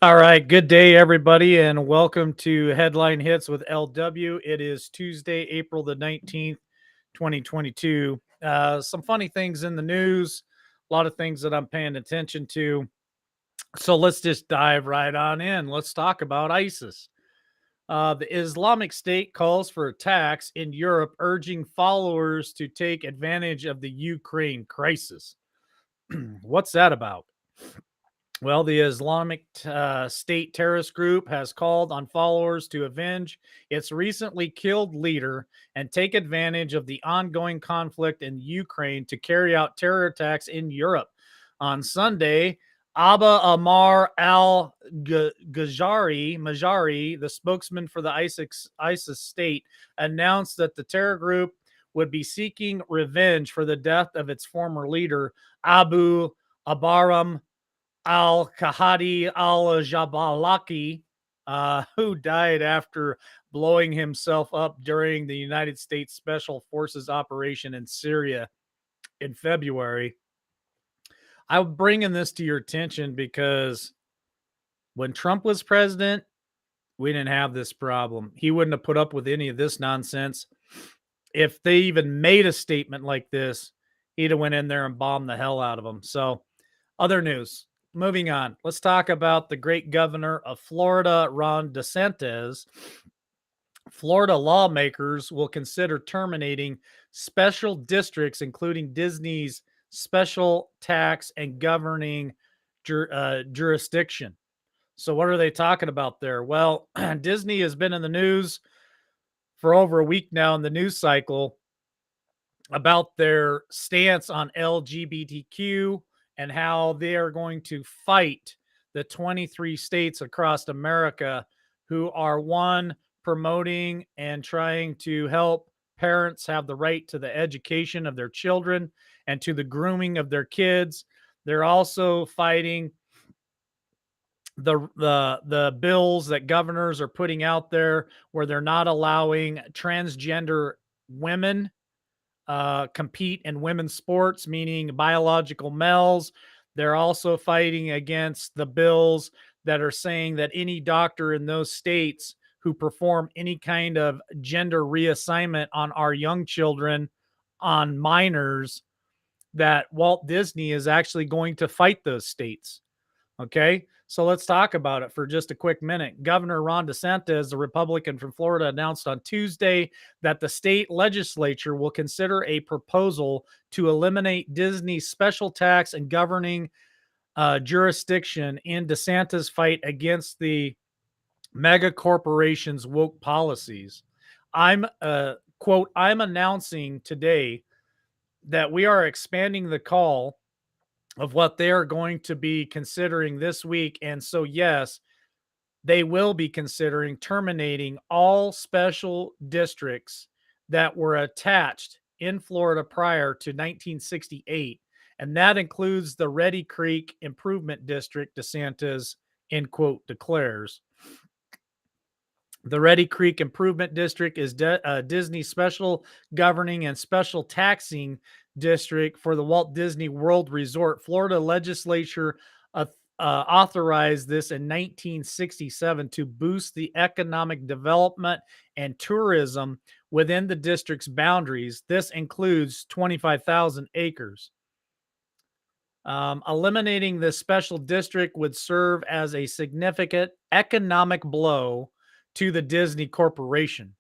All right, good day, everybody, and welcome to Headline Hits with LW. It is Tuesday, April the 19th, 2022. Some funny things in the news, a lot of things that I'm paying attention to. So let's just dive right on in. Let's talk about ISIS. The Islamic State calls for attacks in Europe, urging followers to take advantage of the Ukraine crisis. What's that about? Well, the Islamic State terrorist group has called on followers to avenge its recently killed leader and take advantage of the ongoing conflict in Ukraine to carry out terror attacks in Europe. On Sunday, Abba Amar al Majari, the spokesman for the ISIS state, announced that the terror group would be seeking revenge for the death of its former leader, Abu Abaram al-Kahadi al-Jabalaki, who died after blowing himself up during the United States Special Forces operation in Syria in February. I'm bringing this to your attention because when Trump was president, we didn't have this problem. He wouldn't have put up with any of this nonsense. If they even made a statement like this, he'd have went in there and bombed the hell out of them. So, other news. Moving on. Let's talk about the great governor of Florida, Ron DeSantis. Florida lawmakers will consider terminating special districts, including Disney's special tax and governing jurisdiction. So, what are they talking about there? Well, Disney has been in the news for over a week now in the news cycle about their stance on LGBTQ and how they are going to fight the 23 states across America who are promoting and trying to help parents have the right to the education of their children and to the grooming of their kids. They're also fighting the bills that governors are putting out there where they're not allowing transgender women compete in women's sports, meaning biological males. They're also fighting against the bills that are saying that any doctor in those states who perform any kind of gender reassignment on our young children, on minors, that Walt Disney is actually going to fight those states. Okay, so let's talk about it for just a quick minute. Governor Ron DeSantis, the Republican from Florida, announced on Tuesday that the state legislature will consider a proposal to eliminate Disney's special tax and governing jurisdiction in DeSantis' fight against the mega corporations' woke policies. I'm announcing today that we are expanding the call of what they are going to be considering this week. And so, yes, they will be considering terminating all special districts that were attached in Florida prior to 1968. And that includes the Reedy Creek Improvement District, DeSantis, end quote, declares. The Reedy Creek Improvement District is Disney's special governing and special taxing district for the Walt Disney World Resort. Florida legislature authorized this in 1967 to boost the economic development and tourism within the district's boundaries. This includes 25,000 acres. Eliminating this special district would serve as a significant economic blow to the Disney Corporation.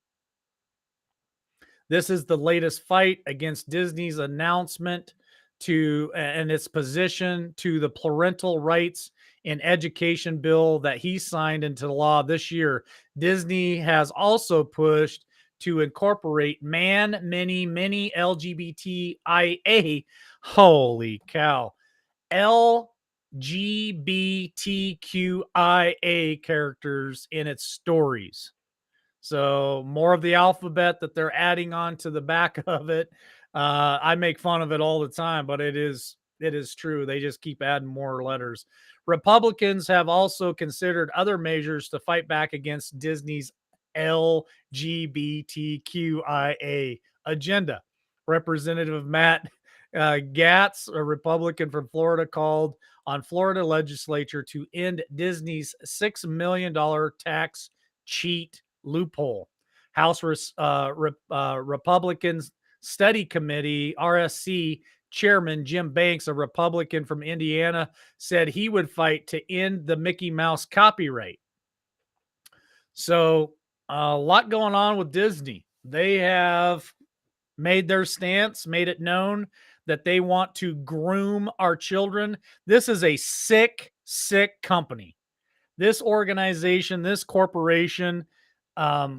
This is the latest fight against Disney's announcement to and its position to the parental rights in education bill that he signed into law this year. Disney has also pushed to incorporate many LGBTIA. Holy cow. LGBTQIA characters in its stories. So more of the alphabet that they're adding on to the back of it. I make fun of it all the time, but it is true. They just keep adding more letters. Republicans have also considered other measures to fight back against Disney's LGBTQIA agenda. Representative Matt Gatz, a Republican from Florida, called on Florida legislature to end Disney's $6 million tax cheat loophole. House Republicans Study Committee, RSC Chairman Jim Banks, a Republican from Indiana, said he would fight to end the Mickey Mouse copyright. So, a lot going on with Disney. They have made their stance, made it known that they want to groom our children. This is a sick, sick company. This organization, this corporation,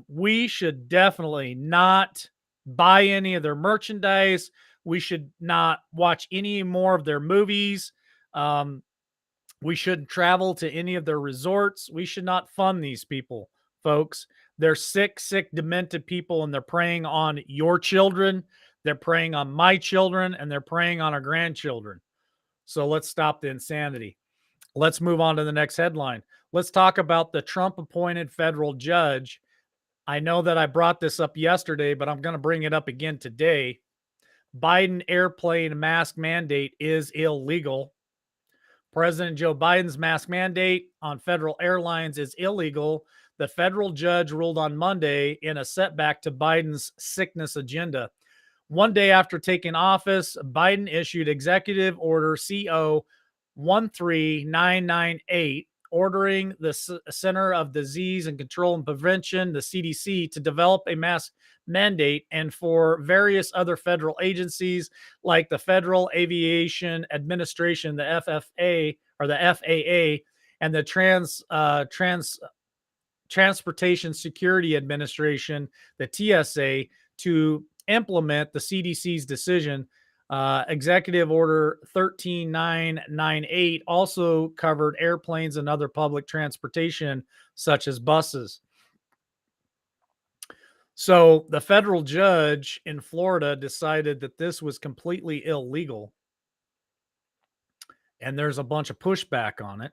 we should definitely not buy any of their merchandise. We should not watch any more of their movies. We shouldn't travel to any of their resorts. We should not fund these people, folks. They're sick, sick, demented people, and they're preying on your children. They're preying on my children, and they're preying on our grandchildren. So let's stop the insanity. Let's move on to the next headline. Let's talk about the Trump appointed federal judge. I know that I brought this up yesterday, but I'm going to bring it up again today. Biden airplane mask mandate is illegal. President Joe Biden's mask mandate on federal airlines is illegal. The federal judge ruled on Monday in a setback to Biden's sickness agenda. One day after taking office, Biden issued Executive Order CO 13998, ordering the Center of Disease and Control and Prevention, the CDC, to develop a mask mandate, and for various other federal agencies like the Federal Aviation Administration, the FFA or the FAA, and the Transportation Security Administration, the TSA, to implement the CDC's decision. Executive Order 13998 also covered airplanes and other public transportation, such as buses. So the federal judge in Florida decided that this was completely illegal, and there's a bunch of pushback on it.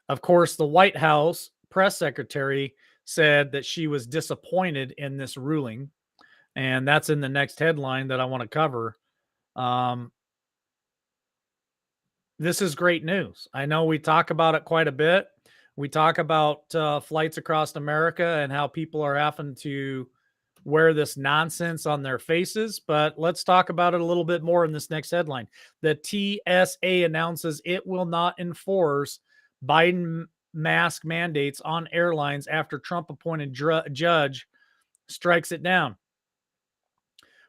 Of course, the White House press secretary said that she was disappointed in this ruling, and that's in the next headline that I want to cover. This is great news. I know we talk about it quite a bit. We talk about flights across America and how people are having to wear this nonsense on their faces, but let's talk about it a little bit more in this next headline. The TSA announces it will not enforce Biden mask mandates on airlines after Trump appointed judge strikes it down.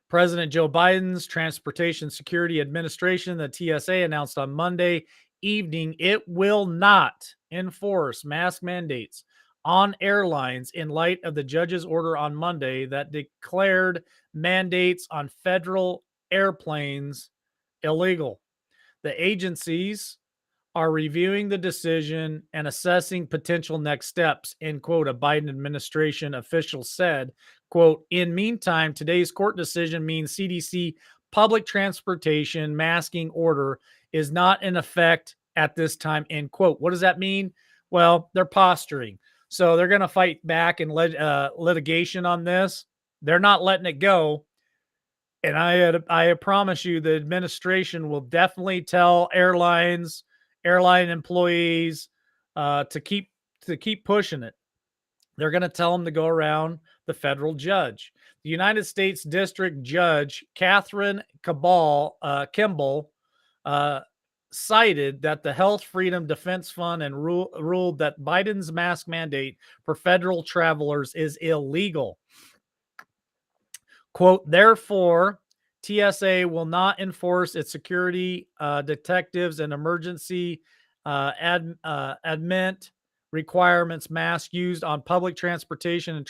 President Joe Biden's Transportation Security Administration, the TSA, announced on Monday evening it will not enforce mask mandates on airlines in light of the judge's order on Monday that declared mandates on federal airplanes illegal. The agencies are reviewing the decision and assessing potential next steps, end quote, a Biden administration official said. Quote, in meantime, today's court decision means CDC public transportation masking order is not in effect at this time, end quote. What does that mean? Well, they're posturing. So they're going to fight back in litigation on this. They're not letting it go. And I promise you the administration will definitely tell airline employees to keep pushing it. They're going to tell them to go around the federal judge. The United States District Judge Catherine Kimball cited that the Health Freedom Defense Fund and ruled that Biden's mask mandate for federal travelers is illegal. Quote, therefore, TSA will not enforce its security detectives and emergency admit requirements masks used on public transportation and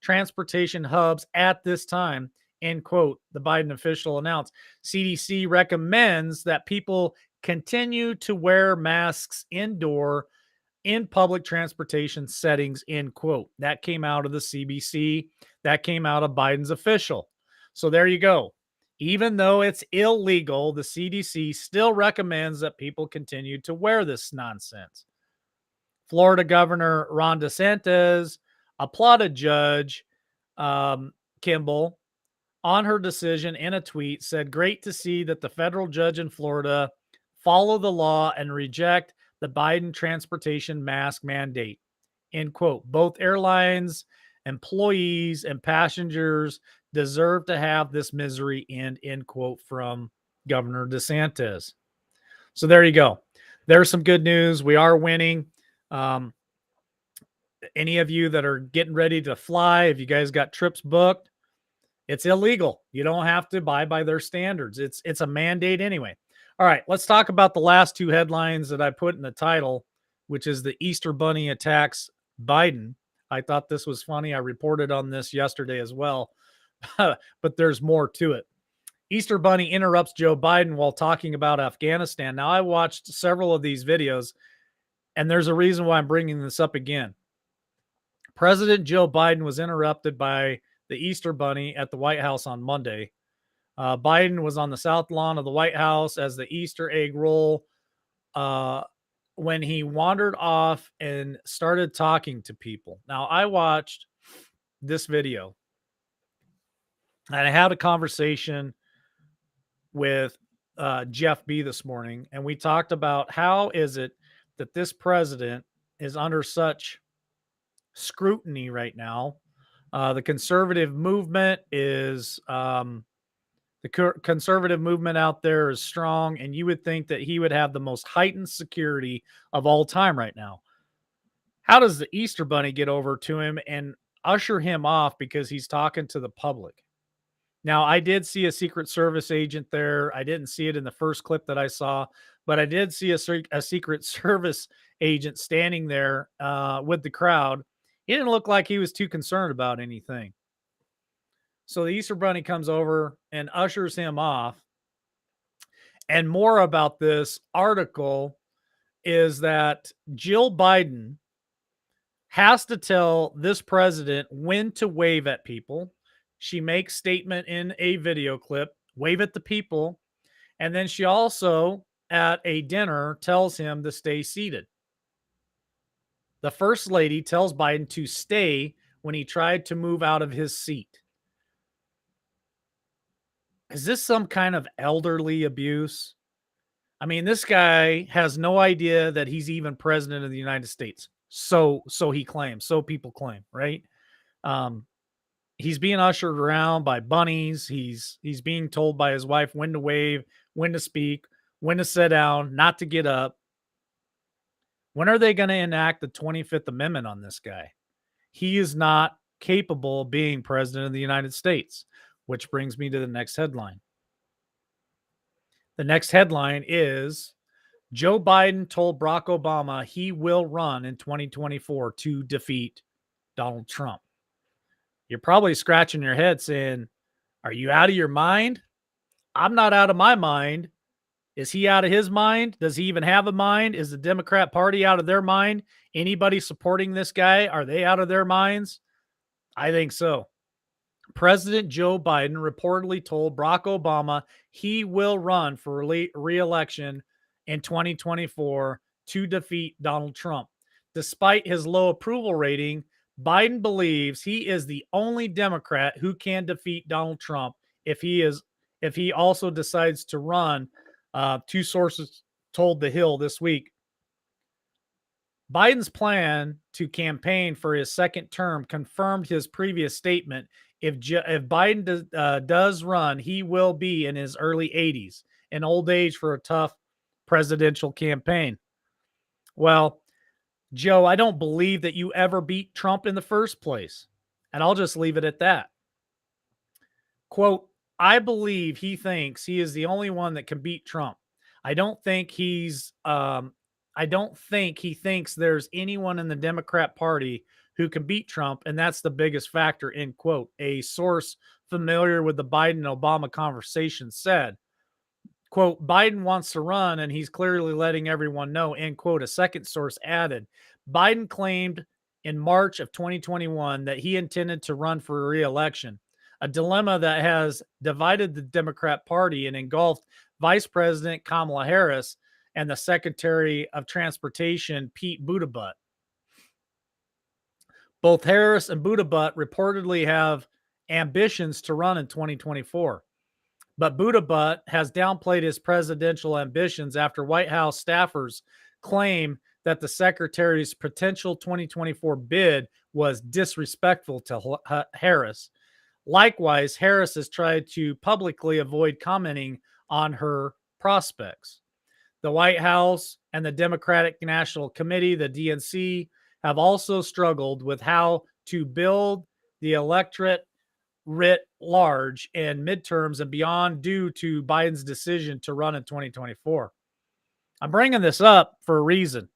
transportation hubs at this time, end quote, the Biden official announced. CDC recommends that people continue to wear masks indoor in public transportation settings, end quote. That came out of the CBC. That came out of Biden's official. So there you go. Even though it's illegal, the CDC still recommends that people continue to wear this nonsense. Florida Governor Ron DeSantis applauded Judge Kimball on her decision in a tweet, said, great to see that the federal judge in Florida follow the law and reject the Biden transportation mask mandate, end quote. Both airlines, employees, and passengers deserve to have this misery end quote, from Governor DeSantis. So there you go. There's some good news. We are winning. Um, any of you that are getting ready to fly, if you guys got trips booked, it's illegal. You don't have to abide by their standards. It's a mandate anyway. All right, let's talk about the last two headlines that I put in the title, which is the Easter Bunny attacks Biden. I thought this was funny. I reported on this yesterday as well, but there's more to it. Easter Bunny interrupts Joe Biden while talking about Afghanistan. Now, I watched several of these videos, and there's a reason why I'm bringing this up again. President Joe Biden was interrupted by the Easter Bunny at the White House on Monday. Biden was on the south lawn of the White House as the Easter egg roll when he wandered off and started talking to people. Now, I watched this video, and I had a conversation with Jeff B this morning, and we talked about how is it that this president is under such scrutiny right now. The conservative movement is conservative movement out there is strong, and you would think that he would have the most heightened security of all time right now. How does the Easter Bunny get over to him and usher him off because he's talking to the public? Now, I did see a Secret Service agent there. I didn't see it in the first clip that I saw, but I did see a Secret Service agent standing there with the crowd. He didn't look like he was too concerned about anything. So the Easter Bunny comes over and ushers him off. And more about this article is that Jill Biden has to tell this president when to wave at people. She makes statement in a video clip, wave at the people. And then she also, at a dinner, tells him to stay seated. The first lady tells Biden to stay when he tried to move out of his seat. Is this some kind of elderly abuse? I mean, this guy has no idea that he's even president of the United States. So he claims, so people claim, right? He's being ushered around by bunnies. He's being told by his wife when to wave, when to speak, when to sit down, not to get up. When are they going to enact the 25th Amendment on this guy? He is not capable of being president of the United States, which brings me to the next headline. The next headline is Joe Biden told Barack Obama he will run in 2024 to defeat Donald Trump. You're probably scratching your head saying, are you out of your mind? I'm not out of my mind. Is he out of his mind? Does he even have a mind? Is the Democrat Party out of their mind? Anybody supporting this guy, are they out of their minds? I think so. President Joe Biden reportedly told Barack Obama he will run for re-election in 2024 to defeat Donald Trump. Despite his low approval rating, Biden believes he is the only Democrat who can defeat Donald Trump if he also decides to run. Two sources told The Hill this week. Biden's plan to campaign for his second term confirmed his previous statement. If Biden does run, he will be in his early 80s, an old age for a tough presidential campaign. Well, Joe, I don't believe that you ever beat Trump in the first place. And I'll just leave it at that. Quote, I believe he thinks he is the only one that can beat Trump. I don't think he thinks there's anyone in the Democrat Party who can beat Trump, and that's the biggest factor, end quote. A source familiar with the Biden-Obama conversation said, quote, Biden wants to run, and he's clearly letting everyone know, end quote. A second source added, Biden claimed in March of 2021 that he intended to run for re-election, a dilemma that has divided the Democrat Party and engulfed Vice President Kamala Harris and the Secretary of Transportation, Pete Buttigieg. Both Harris and Buttigieg reportedly have ambitions to run in 2024. But Buddha has downplayed his presidential ambitions after White House staffers claim that the secretary's potential 2024 bid was disrespectful to Harris. Likewise, Harris has tried to publicly avoid commenting on her prospects. The White House and the Democratic National Committee, the DNC, have also struggled with how to build the electorate writ large in midterms and beyond due to Biden's decision to run in 2024. I'm bringing this up for a reason.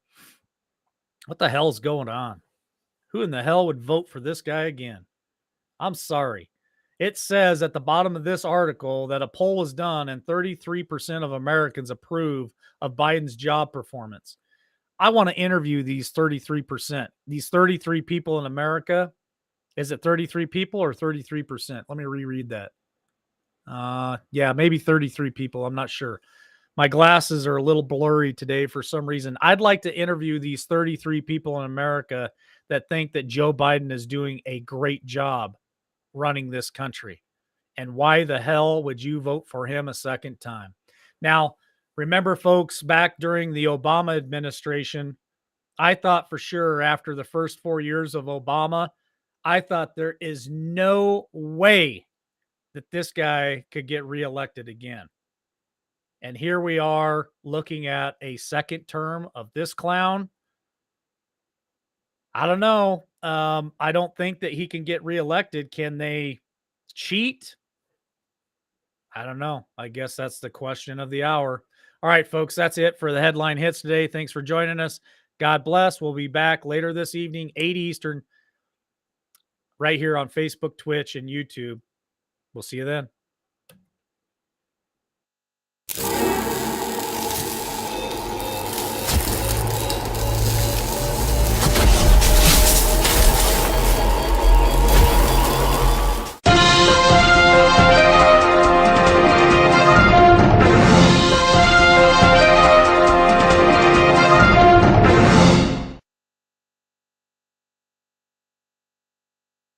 What the hell is going on? Who in the hell would vote for this guy again? I'm sorry. It says at the bottom of this article that a poll was done and 33% of Americans approve of Biden's job performance. I want to interview these 33%. These 33 people in America. Is it 33 people or 33%? Let me reread that. Yeah, maybe 33 people. I'm not sure. My glasses are a little blurry today for some reason. I'd like to interview these 33 people in America that think that Joe Biden is doing a great job running this country. And why the hell would you vote for him a second time? Now, remember, folks, back during the Obama administration, I thought for sure after the first 4 years of Obama, I thought there is no way that this guy could get reelected again. And here we are looking at a second term of this clown. I don't know. I don't think that he can get reelected. Can they cheat? I don't know. I guess that's the question of the hour. All right, folks, that's it for the headline hits today. Thanks for joining us. God bless. We'll be back later this evening, 8 Eastern, right here on Facebook, Twitch, and YouTube. We'll see you then.